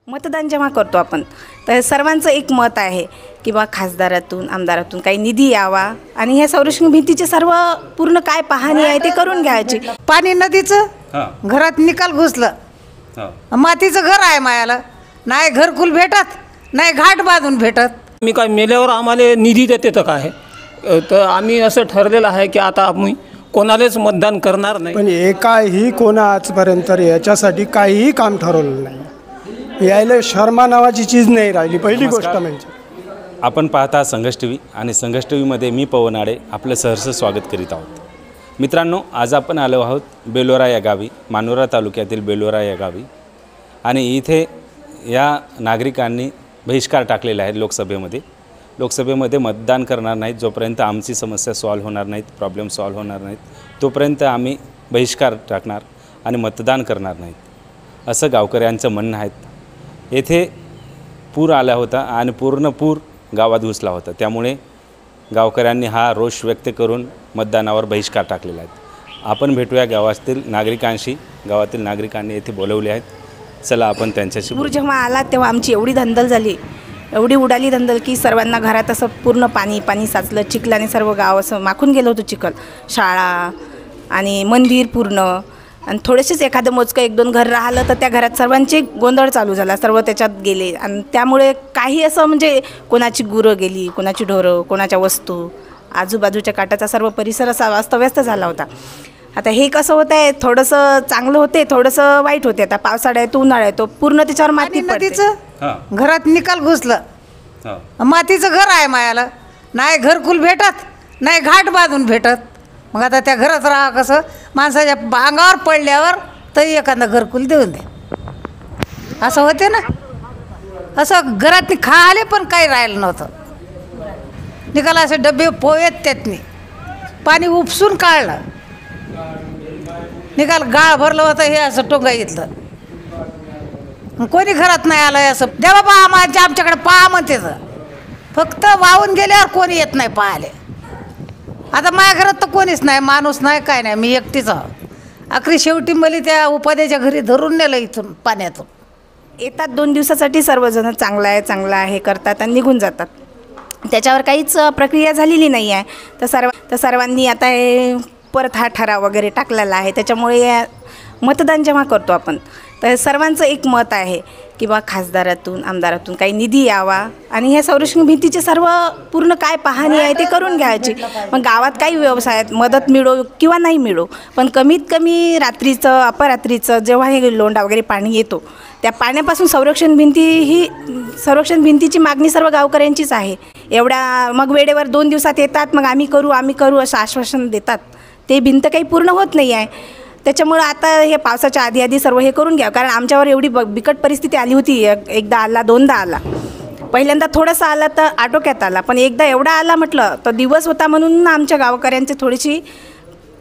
मतदान जेव्हा करतो आपण तर सर्वांचं एक मत आहे की बा खासदारातून आमदारातून काही निधी यावा आणि ह्या संरक्षण भिंतीचे सर्व पूर्ण काय पाहणी आहे ते करून घ्यायची। पाणी नदीचं घरात निकाल घुसलं, मातीचं घर आहे मायाला, नाही घरकुल भेटत नाही घाट बांधून भेटत। मी काय मेल्यावर आम्हाला निधी देते तर काय, तर आम्ही असं ठरलेलं आहे की आता आम्ही कोणालाच मतदान करणार नाही। पण एकाही कोणा आजपर्यंत याच्यासाठी काहीही काम ठरवलं नाही, यायला शर्मा नावाची चीज नाही राहिली। पहिली गोष्ट म्हणजे आपण पाहता संघर्ष टीव्ही आणि संघर्ष टीव्हीमध्ये मी पवन आडे आपलं सहर्ष स्वागत करीत आहोत। मित्रांनो, आज आपण आलो आहोत बेलोरा या गावी, मानोरा तालुक्यातील बेलोरा या गावी, आणि इथे या नागरिकांनी बहिष्कार टाकलेला आहे लोकसभेमध्ये मतदान करणार नाहीत। जोपर्यंत आमची समस्या सॉल्व्ह होणार नाहीत, प्रॉब्लेम सॉल्व्ह होणार नाहीत, तोपर्यंत आम्ही बहिष्कार टाकणार आणि मतदान करणार नाहीत, असं गावकऱ्यांचं म्हणणं आहे। येथे पूर आला होता आणि पूर्ण पूर गावात घुसला होता, त्यामुळे गावकऱ्यांनी हा रोष व्यक्त करून मतदानावर बहिष्कार टाकलेला आहे। आपण भेटूया गावातील नागरिकांशी, गावातील नागरिकांनी येथे बोलवले आहेत। चला आपण त्यांच्याशी। पूर जेव्हा आला तेव्हा आमची एवढी धंदल झाली, एवढी उडाली धंदल की सर्वांना घरात असं पूर्ण पाणी साचलं, चिखलाने सर्व गाव असं माखून गेलं होतं। चिखल, शाळा आणि मंदिर पूर्ण, आणि थोडेसेच एखादं मोजकं एक दोन घर राहिलं तर त्या घरात सर्वांचे गोंधळ चालू झाला, सर्व त्याच्यात गेले। आणि त्यामुळे काही असं म्हणजे कोणाची गुरं गेली, कोणाची ढोरं, कोणाच्या वस्तू, आजूबाजूच्या काटाचा सर्व परिसर असा अस्तव्यस्त झाला होता। आता हे कसं होत आहे, थोडंसं चांगलं होते, थोडंसं वाईट होते। आता पावसाळा आहे तो उन्हाळा आहे, तो पूर्ण त्याच्यावर माती नदीचं घरात निकाल घुसलं, मातीचं घर आहे मायाला, नाही घरकुल भेटत नाही घाट बांधून भेटत। मग आता त्या घरात राहा कसं, माणसाच्या अंगावर पडल्यावर तरी एखादा घरकुल देऊन दे, असं होते ना। असं घरात खाले पण काही राहिलं नव्हतं, निकाला असे डबे पोहेत त्यातनी पाणी उपसून काढलं, निकाल गाळ भरलं होतं, हे असं टोंगा घेतलं, कोणी घरात नाही आलं। असं द्या बाबा आमच्याकडे पहा म्हणते, फक्त वाहून गेल्यावर कोणी येत नाही पाहायला। आता माझ्या घरात तर कोणीच नाही, माणूस नाही, काय नाही, मी एकटीच आहे। आखरी शेवटी मला त्या उपाध्याच्या घरी धरून नेलं इथून पाण्यातून। येतात 2 दिवसासाठी सर्वजण चांगलं आहे हे करतात आणि निघून जातात, त्याच्यावर काहीच प्रक्रिया झालेली नाही आहे। तर सर्वांनी आता हे परत हा ठराव वगैरे टाकलेला आहे। त्याच्यामुळे मतदान जेव्हा करतो आपण तर सर्वांचं एक मत आहे की बा खासदारातून आमदारातून काही निधी यावा आणि ह्या संरक्षण भिंतीचे सर्व पूर्ण काय पाहणी आहे ते करून घ्यायची। मग गावात काही व्यवसायात मदत मिळो किंवा नाही मिळो, पण कमीत कमी रात्रीचं अपरात्रीचं जेव्हा हे लोंढा वगैरे पाणी येतो, त्या पाण्यापासून संरक्षण भिंतीची मागणी सर्व गावकऱ्यांचीच आहे। एवढ्या मग वेळेवर 2 दिवसात येतात, मग आम्ही करू असं आश्वासन देतात, ते भिंत काही पूर्ण होत नाही आहे। त्याच्यामुळं आता हे पावसाच्या आधी सर्व हे करून घ्या, कारण आमच्यावर एवढी बिकट परिस्थिती आली होती। एकदा आला, दोनदा आला, पहिल्यांदा थोडासा आला तर आटोक्यात आला, पण एकदा एवढा आला म्हटलं तर दिवस होता म्हणून आमच्या गावकऱ्यांची थोडीशी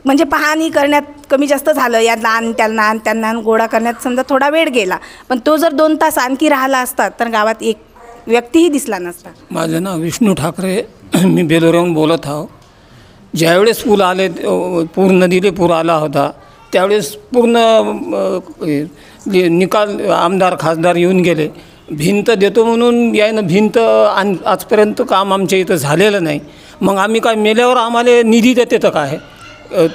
म्हणजे पाहणी करण्यात कमी जास्त झालं, या लहान त्यांना गोळा करण्यात समजा थोडा वेळ गेला, पण तो जर 2 तास आणखी राहिला असता तर गावात एक व्यक्तीही दिसला नसता। माझं नाव विष्णू ठाकरे, मी बेलोऱ्याहून बोलत आहो। ज्यावेळेस पूल आले, पूर नदीला पूर आला होता, त्यावेळेस पूर्ण निकाल आमदार खासदार येऊन गेले, भिंत देतो म्हणून यायनं भिंत आजपर्यंत काम आमच्या इथं झालेलं नाही। मग आम्ही काय मेल्यावर आम्हाला निधी देते तर काय,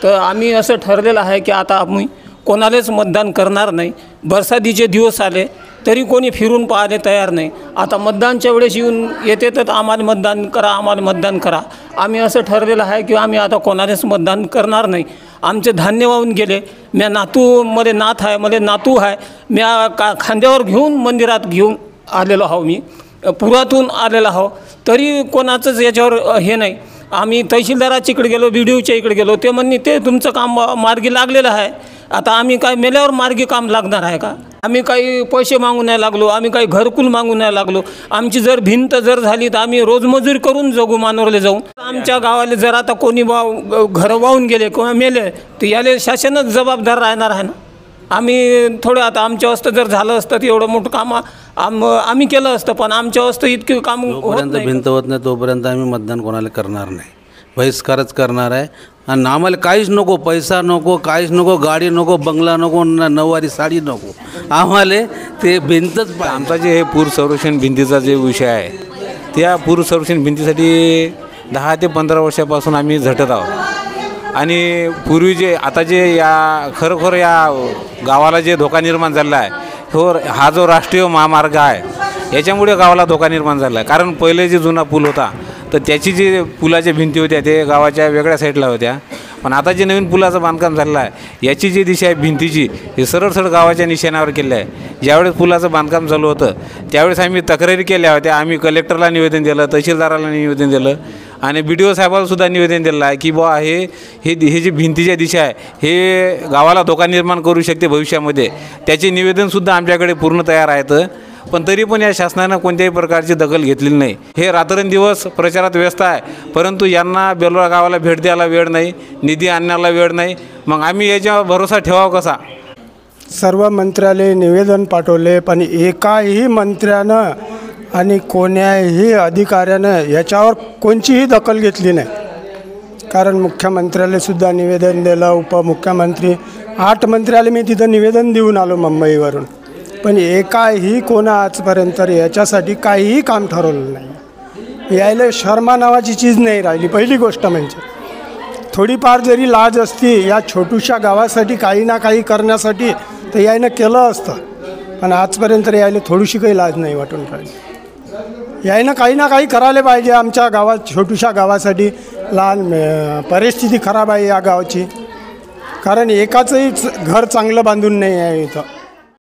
तर आम्ही असं ठरलेलं आहे की आता आम्ही कोणालाच मतदान करणार नाही। बरसातीचे दिवस आले तरी कोणी फिरून पाहायला तयार नाही। आता मतदानच्या वेळेस येऊन येते तर आम्हाला मतदान करा। आम्ही असं ठरलेलं आहे की आम्ही आता कोणालाच मतदान करणार नाही। आमचे धान्य वाहून गेले, मध्ये नातू आहे, खांद्यावर घेऊन मंदिरात घेऊन आलेलो आहो, मी पुरातून आलेलो आहो, तरी कोणाचंच याच्यावर हे नाही। आम्ही तहसीलदाराच्या इकडे गेलो, BDOच्या इकडे गेलो, ते म्हणणे ते तुमचं काम मार्गी लागलेलं आहे। आता आम्ही काय मेल्यावर मार्गी काम लागणार आहे का? आम्ही काही पैसे मागू नाही लागलो, आम्ही काही घरकुल मागू नाही लागलो। आमची जर भिंत झाली तर आम्ही रोजमजूरी करून जगू मानोरले जाऊन। आमच्या गावाला जर आता कोणी घरं वाहून गेले किंवा मेले तर याला शासनच जबाबदार राहणार आहे ना। आम्ही थोडं आता आमच्या वस्तं जर झालं असतं तर एवढं मोठं काम आम्ही केलं असतं, पण आमच्या वस्तं इतकं काम जोपर्यंत भिंत होत नाही तोपर्यंत आम्ही मतदान कोणाला करणार नाही। बहिष्कारच करणार आहे. आणि आम्हाला काहीच नको, पैसा नको, काहीच नको, गाडी नको, बंगला नको, नऊवारी साडी नको, आम्हाला ते भिंतच पाहिजे. आमचा जे हे पूर संरक्षण भिंतीचा जे विषय आहे, त्या पूर संरक्षण भिंतीसाठी 10 ते 15 वर्षापासून आम्ही झटत आहोत. आणि पूर्वी जे आता जे या खरोखर या गावाला जे धोका निर्माण झालेला आहे, हा जो राष्ट्रीय महामार्ग आहे याच्यामुळे गावाला धोका निर्माण झाला आहे. कारण पहिले जे जुना पूल होता तर त्याची जी पुलाच्या भिंती होत्या ते गावाच्या वेगळ्या साईडला होत्या. पण आता जे नवीन पुलाचं बांधकाम झालेलं आहे याची जी दिशा आहे भिंतीची, हे सरळ सरळ गावाच्या निशाण्यावर केलं आहे. ज्यावेळेस पुलाचं बांधकाम चालू होतं त्यावेळेस आम्ही तक्रारी केल्या होत्या. आम्ही कलेक्टरला निवेदन दिलं, तहसीलदाराला निवेदन दिलं आणि BDO साहेबाला सुद्धा निवेदन दिलं आहे की बुवा हे जी भिंतीच्या दिशा आहे हे गावाला धोका निर्माण करू शकते भविष्यामध्ये. त्याचे निवेदनसुद्धा आमच्याकडे पूर्ण तयार आहेत. पण तरी पण या शासनानं कोणत्याही प्रकारची दखल घेतलेली नाही. हे रात्रंदिवस प्रचारात व्यस्त आहे, परंतु यांना बेलोरा गावाला भेट द्यायला वेळ नाही, निधी आणण्याला वेळ नाही. मग आम्ही याच्यावर भरोसा ठेवावा कसा? सर्व मंत्र्याला निवेदन पाठवले, पण एकाही मंत्र्यानं आणि कोण्याही अधिकाऱ्यानं याच्यावर कोणतीही दखल घेतली नाही. कारण मुख्यमंत्र्याला सुद्धा निवेदन दिलं, उपमुख्यमंत्री 8 मंत्र्याला मी तिथं निवेदन देऊन आलो मुंबईवरून, पण एकाही कोणा आजपर्यंत याच्यासाठी काहीही काम ठरवलं नाही. यायला शर्मा नावाची चीज नाही राहिली. पहिली गोष्ट म्हणजे थोडीफार जरी लाज असती या छोट्याशा गावासाठी काही ना काही करण्यासाठी तर यायनं केलं असतं, पण आजपर्यंत यायला थोडीशी काही लाज नाही वाटून राहिली. यायनं काही ना काही करायला पाहिजे. आमच्या गावात छोट्याशा गावासाठी लहान परिस्थिती खराब आहे या गावाची, कारण एकाचंही घर चांगलं बांधून नाही आहे इथं.